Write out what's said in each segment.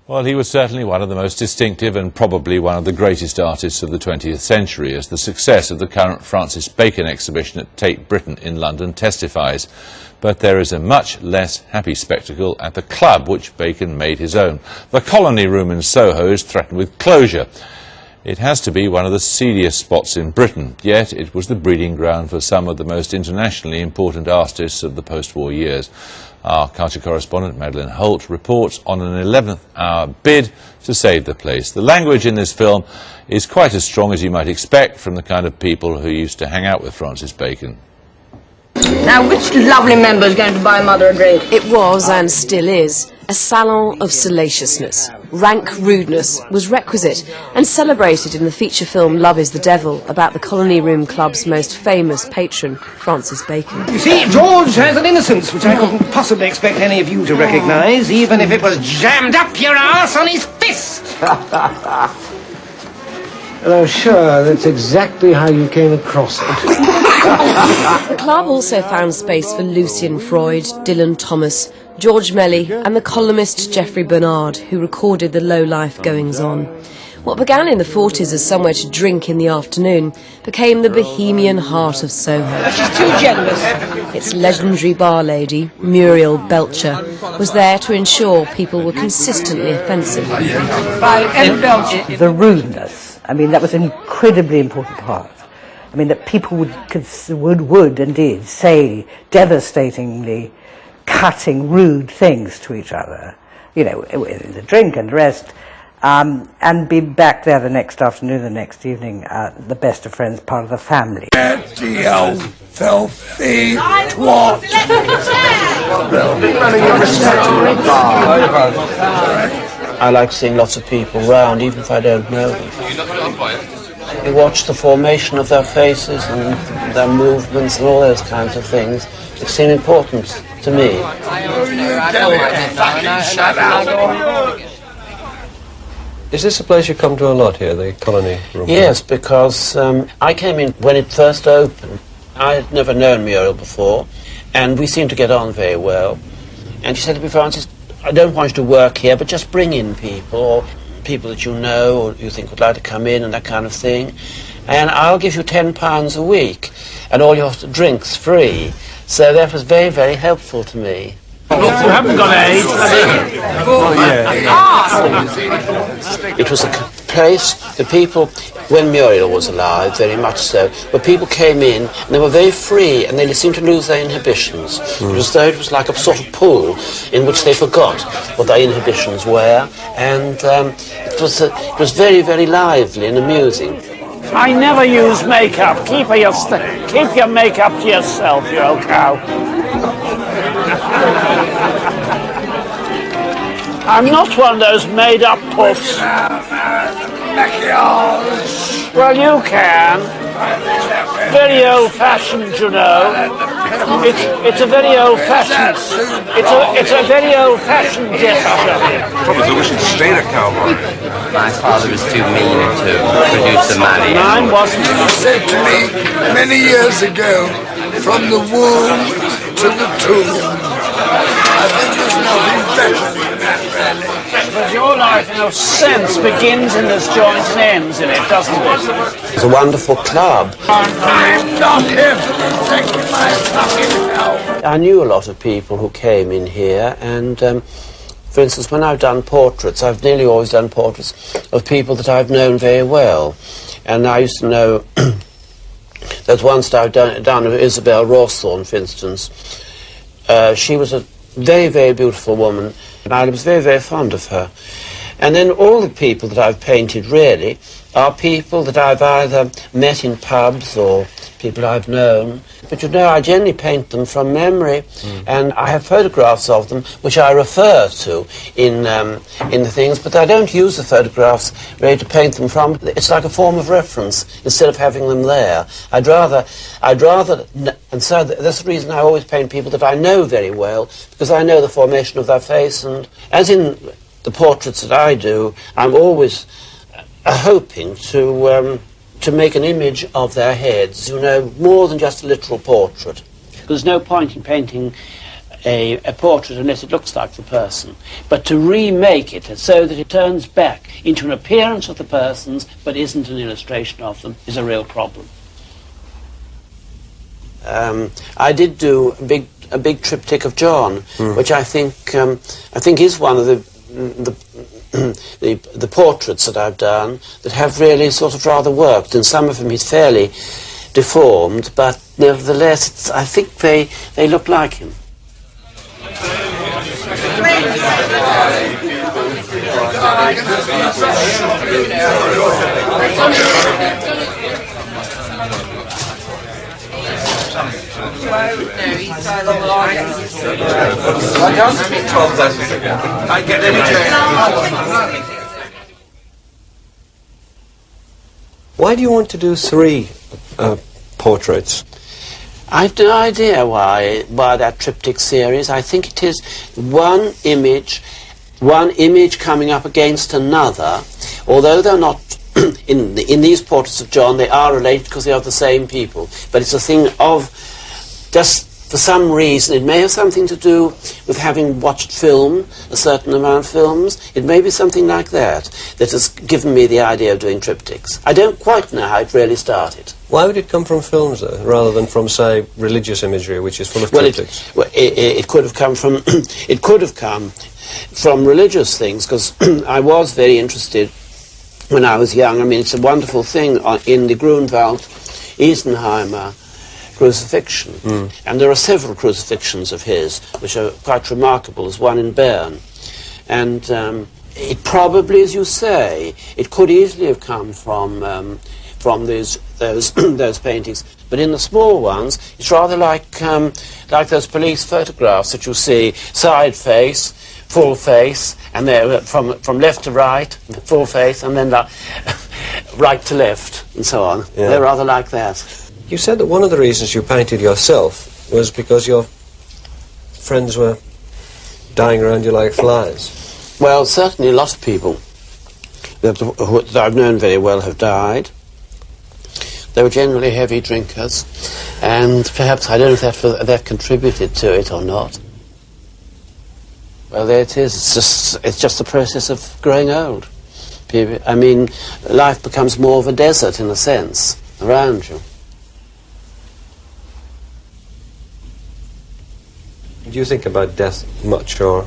Well, he was certainly one of the most distinctive and probably one of the greatest artists of the 20th century, as the success of the current Francis Bacon exhibition at Tate Britain in London testifies. But there is a much less happy spectacle at the club which Bacon made his own. The Colony Room in Soho is threatened with closure. It has to be one of the seediest spots in Britain, yet it was the breeding ground for some of the most internationally important artists of the post-war years. Our culture correspondent, Madeleine Holt, reports on an 11th hour bid to save the place. The language in this film is quite as strong as you might expect from the kind of people who used to hang out with Francis Bacon. Now, which lovely member is going to buy Mother a drink? It was, and still is, a salon of salaciousness. Rank rudeness was requisite and celebrated in the feature film Love is the Devil, about the Colony Room Club's most famous patron, Francis Bacon. You see, George has an innocence which I couldn't possibly expect any of you to recognise, even if it was jammed up your arse on his fist. And I'm sure that's exactly how you came across it. The club also found space for Lucian Freud, Dylan Thomas, George Melly and the columnist Geoffrey Bernard, who recorded the low-life goings-on. What began in the 40s as somewhere to drink in the afternoon became the bohemian heart of Soho. She's too generous. Its legendary bar lady, Muriel Belcher, was there to ensure people were consistently offensive. The rudeness, I mean, that was an incredibly important part. I mean, that people would and did say devastatingly cutting, rude things to each other, you know, in the drink and the rest, and be back there the next afternoon, the next evening, the best of friends, part of the family. Dirty old filthy twat! I like seeing lots of people round, even if I don't know them. You watch the formation of their faces and their movements and all those kinds of things, which seem important to me. Is this a place you come to a lot here, the Colony Room? Yes, because I came in when it first opened. I had never known Muriel before, and we seemed to get on very well. And she said to me, Francis, I don't want you to work here, but just bring in people, or people that you know or you think would like to come in and that kind of thing, and I'll give you £10 a week, and all your drinks free. So that was very, very helpful to me. You haven't got AIDS, It was a place, the people, when Muriel was alive, very much so, but people came in and they were very free and they seemed to lose their inhibitions. It was as though it was like a sort of pool in which they forgot what their inhibitions were, and it was very, very lively and amusing. I never use makeup. Keep your makeup to yourself, you old cow. I'm not one of those made-up puffs. Well, you can. Very old-fashioned, you know. It's a very old-fashioned. It's a very old-fashioned gesture. Trouble is, I wish he'd stayed a cowboy. My father was too mean to produce the money. Mine wasn't. He said to me many years ago, from the womb to the tomb. I think there's nothing better than that, really. But your life, in a sense, begins in this joint and ends in it, doesn't it? It's a wonderful club. I'm not here to protect my fucking health. I knew a lot of people who came in here, and for instance, when I've done portraits, I've nearly always done portraits of people that I've known very well. And I used to know, there's once I've done of Isabel Rawsthorne, for instance. She was a very, very beautiful woman, and I was very, very fond of her. And then all the people that I've painted, really, are people that I've either met in pubs or people I've known. But you know, I generally paint them from memory, and I have photographs of them which I refer to in the things, but I don't use the photographs really to paint them from. It's like a form of reference instead of having them there. I'd rather, and so that's the reason I always paint people that I know very well, because I know the formation of their face, and as in the portraits that I do, I'm always hoping to make an image of their heads, you know, more than just a literal portrait. There's no point in painting a portrait unless it looks like the person. But to remake it so that it turns back into an appearance of the persons but isn't an illustration of them is a real problem. I did do a big triptych of John, which I think is one of the portraits that I've done that have really sort of rather worked, and some of them he's fairly deformed, but nevertheless I think they look like him. Why do you want to do 3 portraits? I've no idea why that triptych series. I think it is one image coming up against another, although they're not in these portraits of John, they are related because they are the same people, but it's a thing of just for some reason. It may have something to do with having watched film, a certain amount of films. It may be something like that has given me the idea of doing triptychs. I don't quite know how it really started. Why would it come from films, though, rather than from, say, religious imagery, which is full of triptychs? It could have come from it could have come from religious things, because I was very interested when I was young. I mean, it's a wonderful thing in the Grunewald Eisenheimer crucifixion, and there are several crucifixions of his which are quite remarkable. There's one in Bern, and it probably, as you say, it could easily have come from those those paintings. But in the small ones, it's rather like those police photographs that you see: side face, full face, and they're from left to right, full face, and then right to left, and so on. Yeah. They're rather like that. You said that one of the reasons you painted yourself was because your friends were dying around you like flies. Well, certainly a lot of people that I've known very well have died. They were generally heavy drinkers, and perhaps, I don't know if that contributed to it or not. Well, there it is. It's just the process of growing old. I mean, life becomes more of a desert, in a sense, around you. Do you think about death much, or...?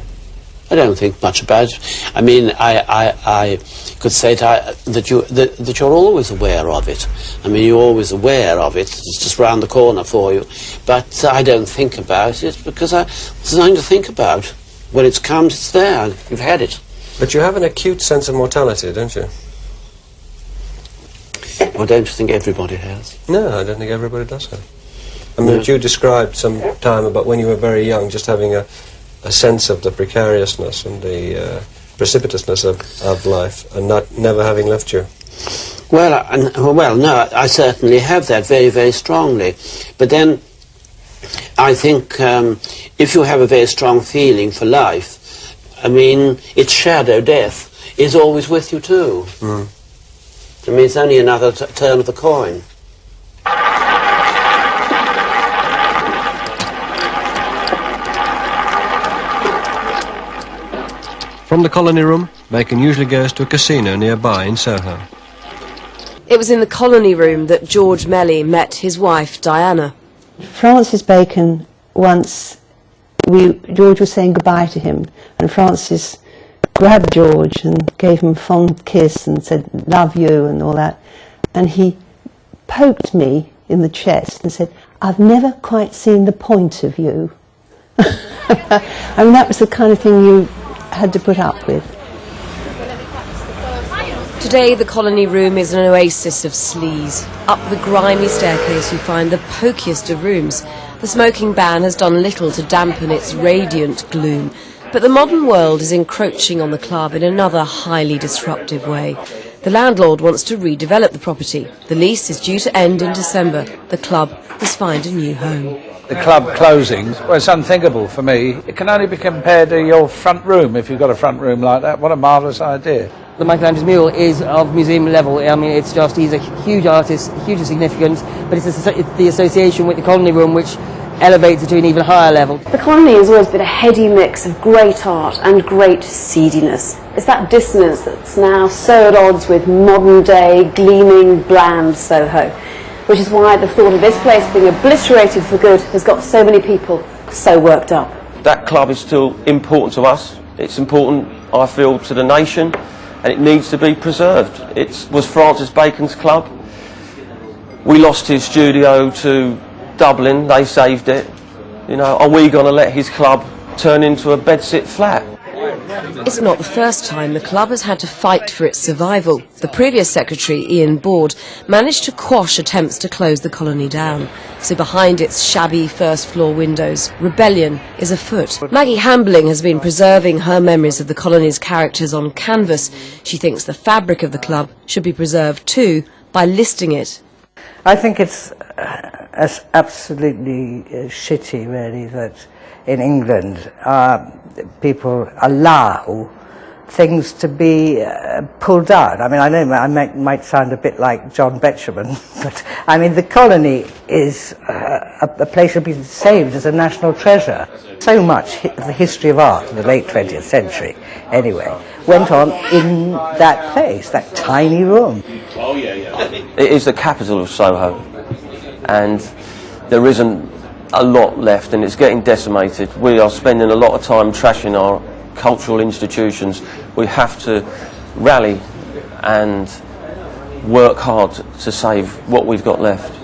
I don't think much about it. I mean, I could say that you're always aware of it. I mean, you're always aware of it. It's just round the corner for you. But I don't think about it because there's nothing to think about. When it comes, it's there. You've had it. But you have an acute sense of mortality, don't you? Well, don't you think everybody has? No, I don't think everybody does have. I mean, you described some time about when you were very young, just having a sense of the precariousness and the precipitousness of life, and never having left you. Well, no, I certainly have that very, very strongly. But then, I think if you have a very strong feeling for life, I mean, its shadow, death, is always with you too. I mean, it's only another turn of the coin. From the Colony Room, Bacon usually goes to a casino nearby in Soho. It was in the Colony Room that George Melly met his wife, Diana. Francis Bacon, once George was saying goodbye to him, and Francis grabbed George and gave him a fond kiss and said, "Love you," and all that. And he poked me in the chest and said, "I've never quite seen the point of you." I mean, that was the kind of thing you had to put up with. Today, the Colony Room is an oasis of sleaze. Up the grimy staircase, you find the pokiest of rooms. The smoking ban has done little to dampen its radiant gloom, but the modern world is encroaching on the club in another highly disruptive way. The landlord wants to redevelop the property. The lease is due to end in December. The club must find a new home. The club closing was unthinkable for me. It can only be compared to your front room, if you've got a front room like that. What a marvellous idea. The Michelangelo's mural is of museum level. I mean, he's a huge artist, hugely significant, but it's the association with the Colony Room which elevated to an even higher level. The colony has always been a heady mix of great art and great seediness. It's that dissonance that's now so at odds with modern-day, gleaming, bland Soho, which is why the thought of this place being obliterated for good has got so many people so worked up. That club is still important to us. It's important, I feel, to the nation, and it needs to be preserved. It was Francis Bacon's club. We lost his studio to Dublin, they saved it. You know, are we going to let his club turn into a bedsit flat? It's not the first time the club has had to fight for its survival. The previous secretary, Ian Board, managed to quash attempts to close the colony down. So behind its shabby first-floor windows, rebellion is afoot. Maggie Hambling has been preserving her memories of the colony's characters on canvas. She thinks the fabric of the club should be preserved too by listing it. I think it's absolutely shitty, really, that in England people allow things to be pulled down. I mean, I know I might sound a bit like John Betjeman, but I mean, the colony is a place that should be saved as a national treasure. So much of the history of art in the late 20th century, anyway, went on in that place, that tiny room. It is the capital of Soho, and there isn't a lot left, and it's getting decimated. We are spending a lot of time trashing our cultural institutions. We have to rally and work hard to save what we've got left.